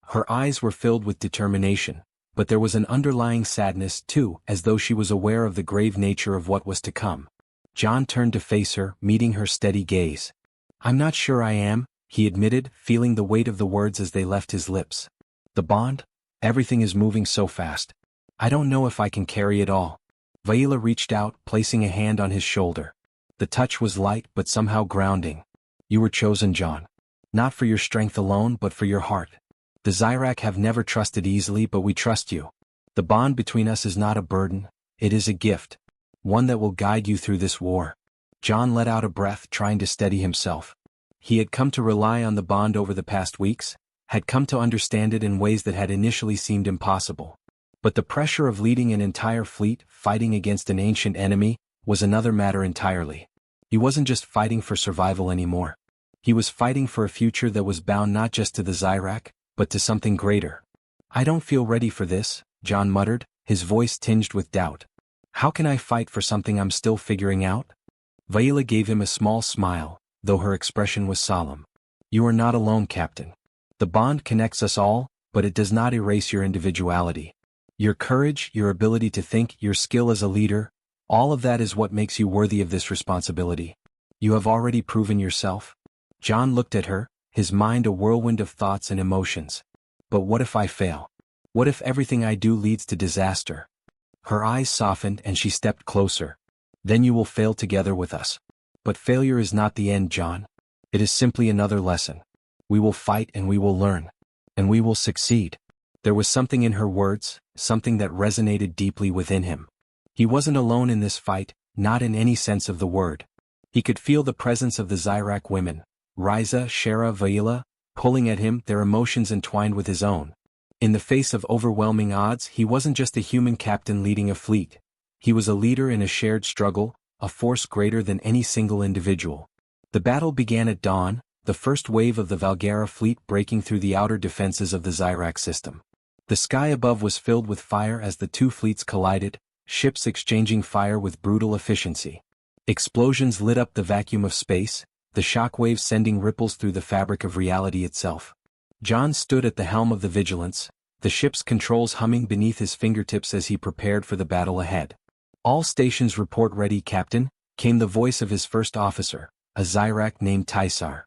Speaker 1: Her eyes were filled with determination, but there was an underlying sadness too, as though she was aware of the grave nature of what was to come. John turned to face her, meeting her steady gaze. I'm not sure I am, he admitted, feeling the weight of the words as they left his lips. The bond? Everything is moving so fast. I don't know if I can carry it all. Vaila reached out, placing a hand on his shoulder. The touch was light but somehow grounding. You were chosen, John. Not for your strength alone but for your heart. The Zyrak have never trusted easily, but we trust you. The bond between us is not a burden, it is a gift. One that will guide you through this war. John let out a breath, trying to steady himself. He had come to rely on the bond over the past weeks, had come to understand it in ways that had initially seemed impossible. But the pressure of leading an entire fleet fighting against an ancient enemy was another matter entirely. He wasn't just fighting for survival anymore. He was fighting for a future that was bound not just to the Zyrak, but to something greater. "I don't feel ready for this," John muttered, his voice tinged with doubt. "How can I fight for something I'm still figuring out?" Vayla gave him a small smile, though her expression was solemn. "You are not alone, Captain. The bond connects us all, but it does not erase your individuality. Your courage, your ability to think, your skill as a leader, all of that is what makes you worthy of this responsibility. You have already proven yourself." John looked at her, his mind a whirlwind of thoughts and emotions. "But what if I fail? What if everything I do leads to disaster?" Her eyes softened and she stepped closer. "Then you will fail together with us. But failure is not the end, John. It is simply another lesson. We will fight and we will learn. And we will succeed." There was something in her words, something that resonated deeply within him. He wasn't alone in this fight, not in any sense of the word. He could feel the presence of the Zyrak women, Ryza, Shara, Vayla, pulling at him, their emotions entwined with his own. In the face of overwhelming odds, he wasn't just a human captain leading a fleet. He was a leader in a shared struggle, a force greater than any single individual. The battle began at dawn, the first wave of the Valgara fleet breaking through the outer defenses of the Zyrak system. The sky above was filled with fire as the two fleets collided, ships exchanging fire with brutal efficiency. Explosions lit up the vacuum of space, the shockwaves sending ripples through the fabric of reality itself. John stood at the helm of the Vigilance, the ship's controls humming beneath his fingertips as he prepared for the battle ahead. "All stations report ready, Captain," came the voice of his first officer, a Zyrak named Tysar.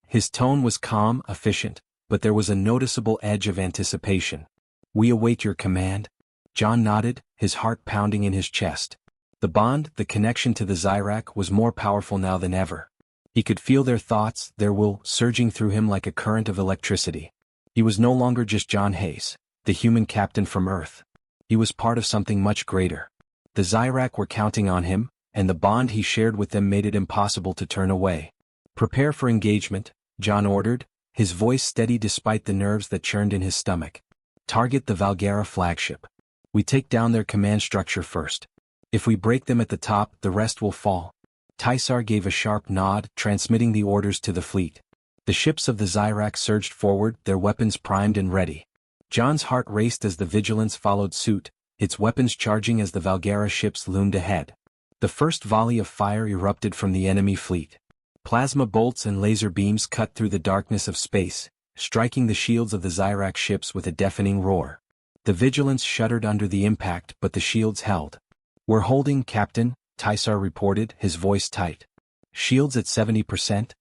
Speaker 1: His tone was calm, efficient, but there was a noticeable edge of anticipation. "We await your command." John nodded, his heart pounding in his chest. The bond, the connection to the Zyrak, was more powerful now than ever. He could feel their thoughts, their will, surging through him like a current of electricity. He was no longer just John Hayes, the human captain from Earth. He was part of something much greater. The Zyrak were counting on him, and the bond he shared with them made it impossible to turn away. "Prepare for engagement," John ordered, his voice steady despite the nerves that churned in his stomach. "Target the Valgara flagship. We take down their command structure first. If we break them at the top, the rest will fall." Tysar gave a sharp nod, transmitting the orders to the fleet. The ships of the Zyrak surged forward, their weapons primed and ready. John's heart raced as the Vigilance followed suit, its weapons charging as the Valgara ships loomed ahead. The first volley of fire erupted from the enemy fleet. Plasma bolts and laser beams cut through the darkness of space, striking the shields of the Zyrak ships with a deafening roar. The Vigilance shuddered under the impact, but the shields held. "We're holding, Captain," Tysar reported, his voice tight. "Shields at 70%?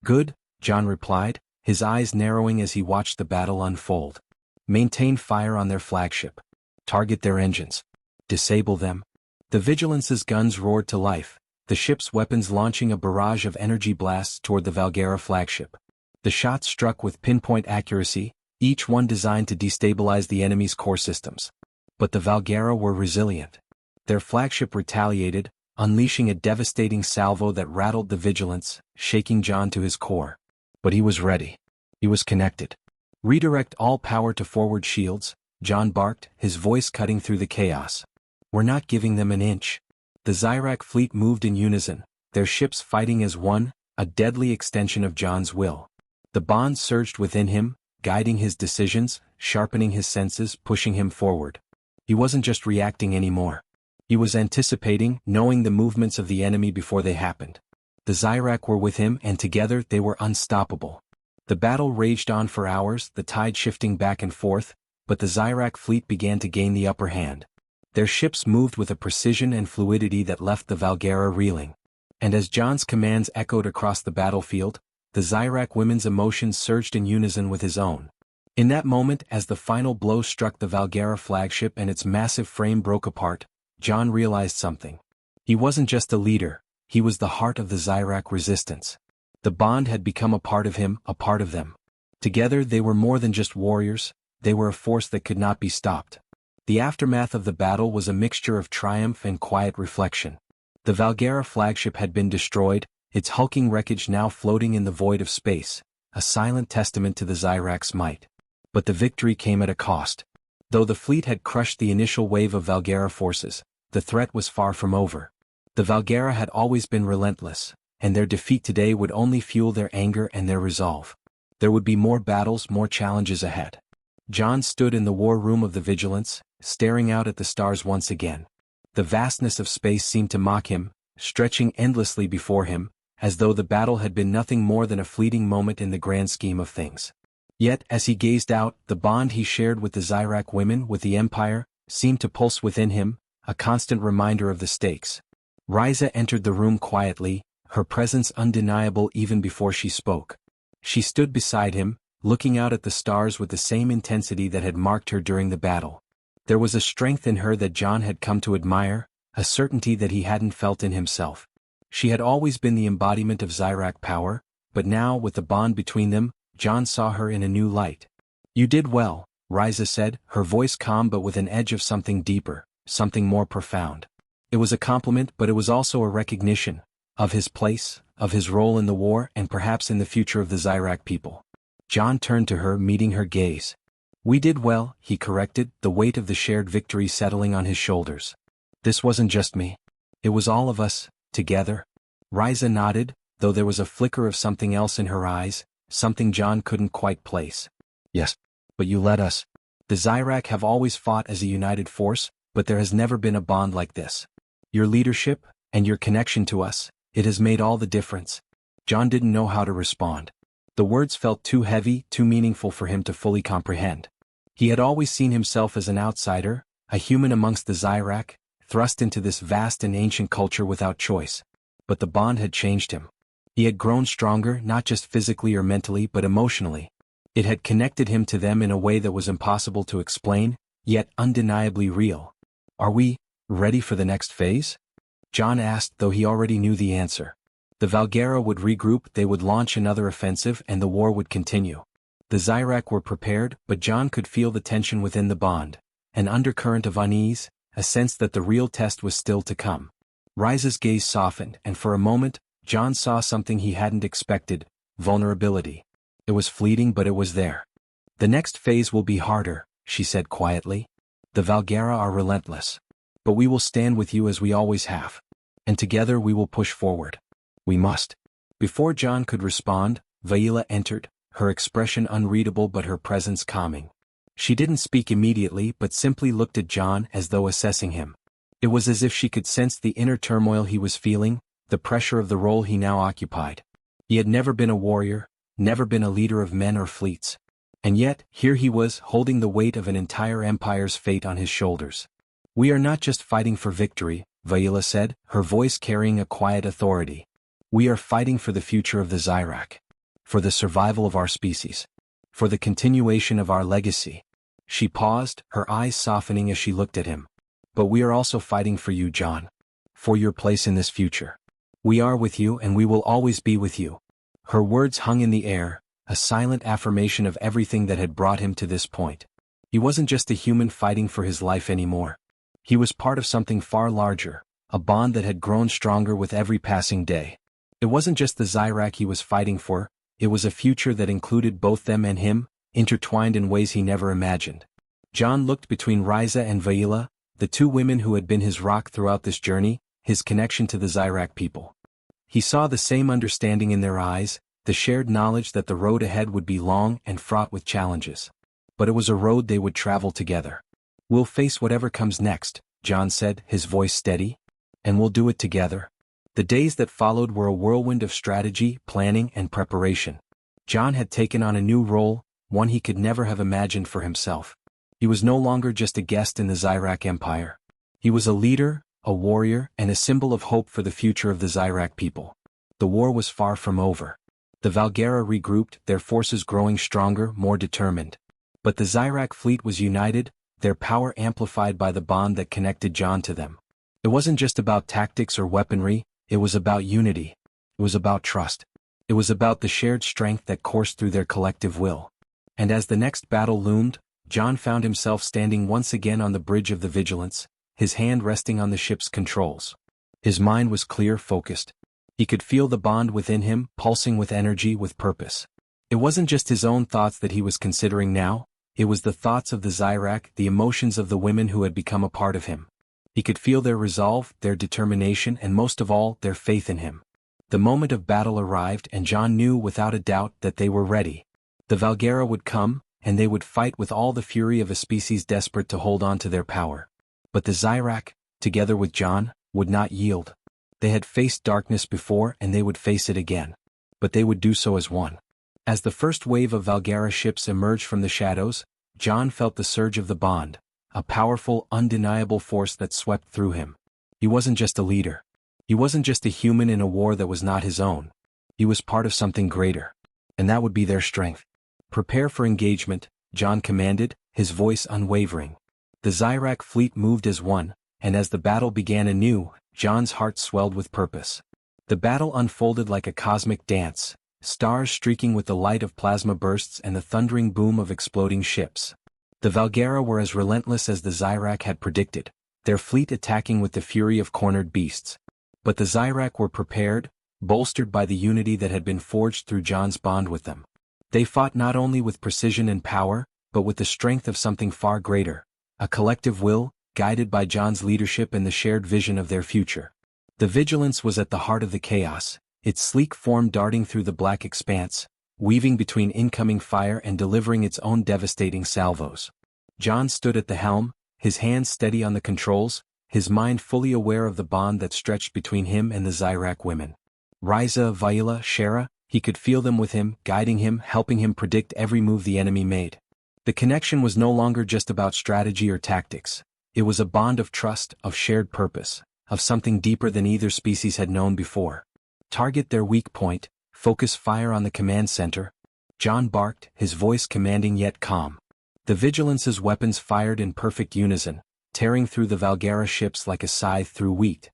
Speaker 1: Good," John replied, his eyes narrowing as he watched the battle unfold. "Maintain fire on their flagship. Target their engines. Disable them." The Vigilance's guns roared to life, the ship's weapons launching a barrage of energy blasts toward the Valgara flagship. The shots struck with pinpoint accuracy, each one designed to destabilize the enemy's core systems. But the Valgara were resilient. Their flagship retaliated, unleashing a devastating salvo that rattled the Vigilance, shaking John to his core. But he was ready. He was connected. "Redirect all power to forward shields," John barked, his voice cutting through the chaos. "We're not giving them an inch." The Zyrak fleet moved in unison, their ships fighting as one, a deadly extension of John's will. The bond surged within him, guiding his decisions, sharpening his senses, pushing him forward. He wasn't just reacting anymore. He was anticipating, knowing the movements of the enemy before they happened. The Zyrak were with him, and together they were unstoppable. The battle raged on for hours, the tide shifting back and forth, but the Zyrak fleet began to gain the upper hand. Their ships moved with a precision and fluidity that left the Valgara reeling. And as John's commands echoed across the battlefield, the Zyrak women's emotions surged in unison with his own. In that moment, as the final blow struck the Valgara flagship and its massive frame broke apart, John realized something. He wasn't just a leader, he was the heart of the Zyrak resistance. The bond had become a part of him, a part of them. Together they were more than just warriors, they were a force that could not be stopped. The aftermath of the battle was a mixture of triumph and quiet reflection. The Valgara flagship had been destroyed, its hulking wreckage now floating in the void of space, a silent testament to the Zyrak's might. But the victory came at a cost. Though the fleet had crushed the initial wave of Valgera forces, the threat was far from over. The Valgera had always been relentless, and their defeat today would only fuel their anger and their resolve. There would be more battles, more challenges ahead. John stood in the war room of the Vigilance, staring out at the stars once again. The vastness of space seemed to mock him, stretching endlessly before him, as though the battle had been nothing more than a fleeting moment in the grand scheme of things. Yet, as he gazed out, the bond he shared with the Zyrak women, with the Empire, seemed to pulse within him, a constant reminder of the stakes. Ryza entered the room quietly, her presence undeniable even before she spoke. She stood beside him, looking out at the stars with the same intensity that had marked her during the battle. There was a strength in her that John had come to admire, a certainty that he hadn't felt in himself. She had always been the embodiment of Zyrak power, but now, with the bond between them, John saw her in a new light. "You did well," Ryza said, her voice calm but with an edge of something deeper, something more profound. It was a compliment, but it was also a recognition of his place, of his role in the war, and perhaps in the future of the Zyrak people. John turned to her, meeting her gaze. "We did well," he corrected, the weight of the shared victory settling on his shoulders. "This wasn't just me. It was all of us, together." Ryza nodded, though there was a flicker of something else in her eyes, something John couldn't quite place. "Yes. But you led us. The Zyrak have always fought as a united force, but there has never been a bond like this. Your leadership, and your connection to us, it has made all the difference." John didn't know how to respond. The words felt too heavy, too meaningful for him to fully comprehend. He had always seen himself as an outsider, a human amongst the Zyrak, thrust into this vast and ancient culture without choice. But the bond had changed him. He had grown stronger, not just physically or mentally but emotionally. It had connected him to them in a way that was impossible to explain, yet undeniably real. "Are we ready for the next phase?" John asked, though he already knew the answer. The Valgera would regroup, they would launch another offensive, and the war would continue. The Zyrak were prepared, but John could feel the tension within the bond, an undercurrent of unease, a sense that the real test was still to come. Ryza's gaze softened, and for a moment, John saw something he hadn't expected: vulnerability. It was fleeting, but it was there. "The next phase will be harder," she said quietly. "The Valgera are relentless. But we will stand with you as we always have. And together we will push forward. We must." Before John could respond, Vaila entered, her expression unreadable but her presence calming. She didn't speak immediately but simply looked at John as though assessing him. It was as if she could sense the inner turmoil he was feeling, the pressure of the role he now occupied. He had never been a warrior, never been a leader of men or fleets. And yet, here he was, holding the weight of an entire empire's fate on his shoulders. "We are not just fighting for victory," Vaila said, her voice carrying a quiet authority. "We are fighting for the future of the Zyrak. For the survival of our species. For the continuation of our legacy." She paused, her eyes softening as she looked at him. "But we are also fighting for you, John. For your place in this future. We are with you and we will always be with you." Her words hung in the air, a silent affirmation of everything that had brought him to this point. He wasn't just a human fighting for his life anymore. He was part of something far larger, a bond that had grown stronger with every passing day. It wasn't just the Zyrak he was fighting for, it was a future that included both them and him, intertwined in ways he never imagined. John looked between Ryza and Vaila, the two women who had been his rock throughout this journey, his connection to the Zyrak people. He saw the same understanding in their eyes, the shared knowledge that the road ahead would be long and fraught with challenges. But it was a road they would travel together. "We'll face whatever comes next," John said, his voice steady. "And we'll do it together." The days that followed were a whirlwind of strategy, planning, and preparation. John had taken on a new role, one he could never have imagined for himself. He was no longer just a guest in the Zyrak Empire. He was a leader, a warrior, and a symbol of hope for the future of the Zyrak people. The war was far from over. The Valgera regrouped, their forces growing stronger, more determined. But the Zyrak fleet was united, their power amplified by the bond that connected John to them. It wasn't just about tactics or weaponry, it was about unity. It was about trust. It was about the shared strength that coursed through their collective will. And as the next battle loomed, John found himself standing once again on the bridge of the Vigilance, his hand resting on the ship's controls. His mind was clear, focused. He could feel the bond within him, pulsing with energy, with purpose. It wasn't just his own thoughts that he was considering now, It was the thoughts of the Zyrak, the emotions of the women who had become a part of him. He could feel their resolve, their determination, and most of all, their faith in him. The moment of battle arrived, and John knew without a doubt that they were ready. The Valguera would come, and they would fight with all the fury of a species desperate to hold on to their power. But the Zyrak, together with John, would not yield. They had faced darkness before, and they would face it again. But they would do so as one. As the first wave of Valguera ships emerged from the shadows, John felt the surge of the bond, a powerful, undeniable force that swept through him. He wasn't just a leader. He wasn't just a human in a war that was not his own. He was part of something greater. And that would be their strength. "Prepare for engagement," John commanded, his voice unwavering. The Zyrak fleet moved as one, and as the battle began anew, John's heart swelled with purpose. The battle unfolded like a cosmic dance, stars streaking with the light of plasma bursts and the thundering boom of exploding ships. The Valguera were as relentless as the Zyrak had predicted, their fleet attacking with the fury of cornered beasts. But the Zyrak were prepared, bolstered by the unity that had been forged through John's bond with them. They fought not only with precision and power, but with the strength of something far greater, a collective will, guided by John's leadership and the shared vision of their future. The Vigilance was at the heart of the chaos, its sleek form darting through the black expanse, weaving between incoming fire and delivering its own devastating salvos. John stood at the helm, his hands steady on the controls, his mind fully aware of the bond that stretched between him and the Zyrak women. Riza, Vaila, Shara, he could feel them with him, guiding him, helping him predict every move the enemy made. The connection was no longer just about strategy or tactics. It was a bond of trust, of shared purpose, of something deeper than either species had known before. "Target their weak point, focus fire on the command center," John barked, his voice commanding yet calm. The Vigilance's weapons fired in perfect unison, tearing through the Valguera ships like a scythe through wheat.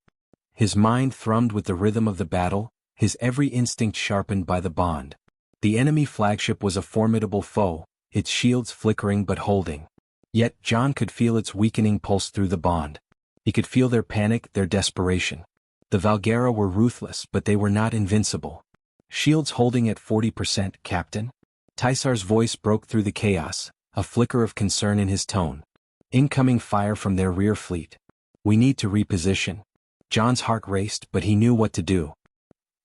Speaker 1: His mind thrummed with the rhythm of the battle, his every instinct sharpened by the bond. The enemy flagship was a formidable foe, its shields flickering but holding. Yet John could feel its weakening pulse through the bond. He could feel their panic, their desperation. The Valguera were ruthless, but they were not invincible. "Shields holding at 40%, Captain." Tysar's voice broke through the chaos, a flicker of concern in his tone. "Incoming fire from their rear fleet. We need to reposition." John's heart raced, but he knew what to do.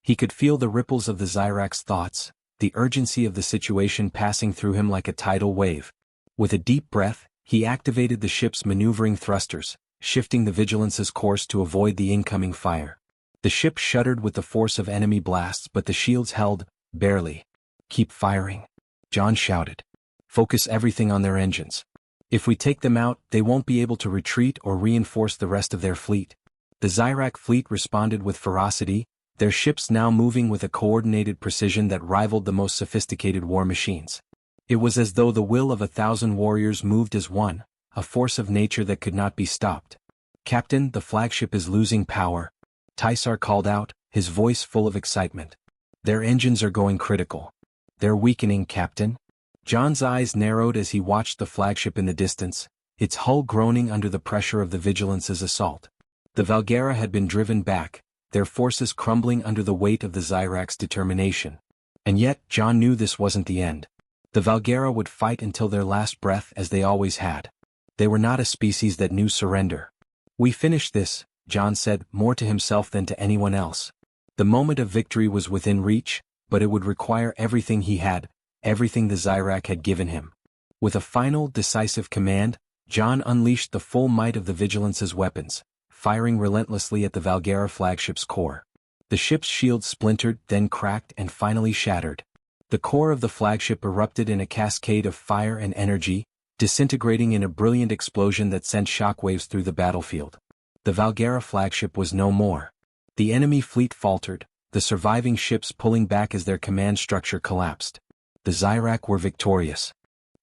Speaker 1: He could feel the ripples of the Zyrak's thoughts, the urgency of the situation passing through him like a tidal wave. With a deep breath, he activated the ship's maneuvering thrusters, shifting the Vigilance's course to avoid the incoming fire. The ship shuddered with the force of enemy blasts, but the shields held, barely. "Keep firing," John shouted. "Focus everything on their engines. If we take them out, they won't be able to retreat or reinforce the rest of their fleet." The Zyrak fleet responded with ferocity, their ships now moving with a coordinated precision that rivaled the most sophisticated war machines. It was as though the will of 1,000 warriors moved as one, a force of nature that could not be stopped. "Captain, the flagship is losing power," Tysar called out, his voice full of excitement. "Their engines are going critical." "They're weakening, Captain." John's eyes narrowed as he watched the flagship in the distance, its hull groaning under the pressure of the Vigilance's assault. The Valguera had been driven back, their forces crumbling under the weight of the Zyrak's determination. And yet, John knew this wasn't the end. The Valguera would fight until their last breath, as they always had. They were not a species that knew surrender. "We finished this," John said, more to himself than to anyone else. The moment of victory was within reach, but it would require everything he had, everything the Zyrak had given him. With a final, decisive command, John unleashed the full might of the Vigilance's weapons, firing relentlessly at the Valguera flagship's core. The ship's shields splintered, then cracked and finally shattered. The core of the flagship erupted in a cascade of fire and energy, disintegrating in a brilliant explosion that sent shockwaves through the battlefield. The Valguera flagship was no more. The enemy fleet faltered, the surviving ships pulling back as their command structure collapsed. The Zyrak were victorious.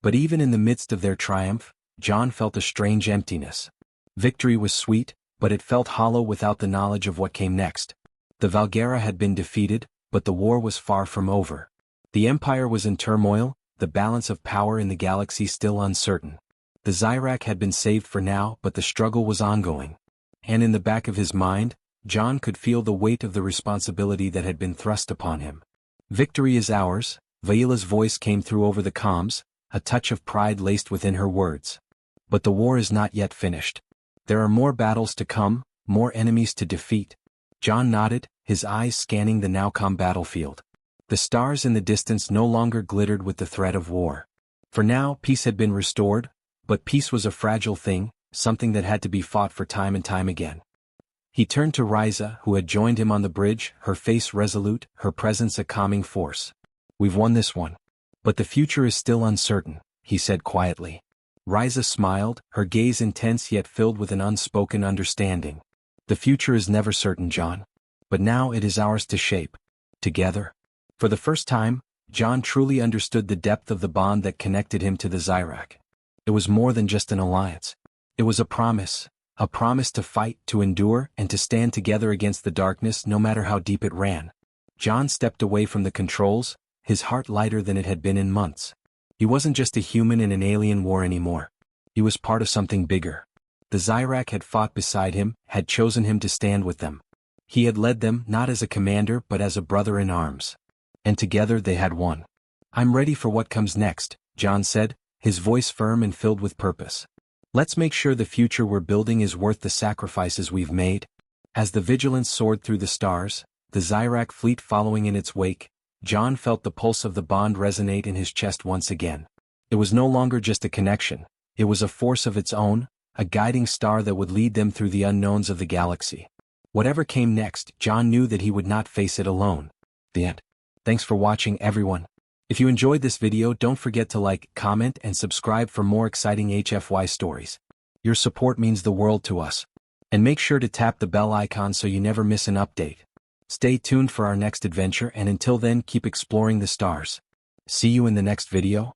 Speaker 1: But even in the midst of their triumph, John felt a strange emptiness. Victory was sweet, but it felt hollow without the knowledge of what came next. The Valguera had been defeated, but the war was far from over. The Empire was in turmoil, the balance of power in the galaxy still uncertain. The Zyrak had been saved for now, but the struggle was ongoing. And in the back of his mind, John could feel the weight of the responsibility that had been thrust upon him. "Victory is ours," Vaila's voice came through over the comms, a touch of pride laced within her words. But the war is not yet finished. There are more battles to come, more enemies to defeat. John nodded, his eyes scanning the now calm battlefield. The stars in the distance no longer glittered with the threat of war. For now, peace had been restored, but peace was a fragile thing, something that had to be fought for time and time again. He turned to Ryza, who had joined him on the bridge, her face resolute, her presence a calming force. "We've won this one. But the future is still uncertain," he said quietly. Ryza smiled, her gaze intense yet filled with an unspoken understanding. "The future is never certain, John. But now it is ours to shape. Together." For the first time, John truly understood the depth of the bond that connected him to the Zyrak. It was more than just an alliance. It was a promise to fight, to endure, and to stand together against the darkness no matter how deep it ran. John stepped away from the controls, his heart lighter than it had been in months. He wasn't just a human in an alien war anymore. He was part of something bigger. The Zyrak had fought beside him, had chosen him to stand with them. He had led them not as a commander but as a brother in arms. And together they had won. "I'm ready for what comes next," John said, his voice firm and filled with purpose. "Let's make sure the future we're building is worth the sacrifices we've made." As the Vigilance soared through the stars, the Zyrak fleet following in its wake, John felt the pulse of the bond resonate in his chest once again. It was no longer just a connection, it was a force of its own, a guiding star that would lead them through the unknowns of the galaxy. Whatever came next, John knew that he would not face it alone. The end. Thanks for watching, everyone. If you enjoyed this video, don't forget to like, comment, and subscribe for more exciting HFY stories. Your support means the world to us. And make sure to tap the bell icon so you never miss an update. Stay tuned for our next adventure, and until then, keep exploring the stars. See you in the next video.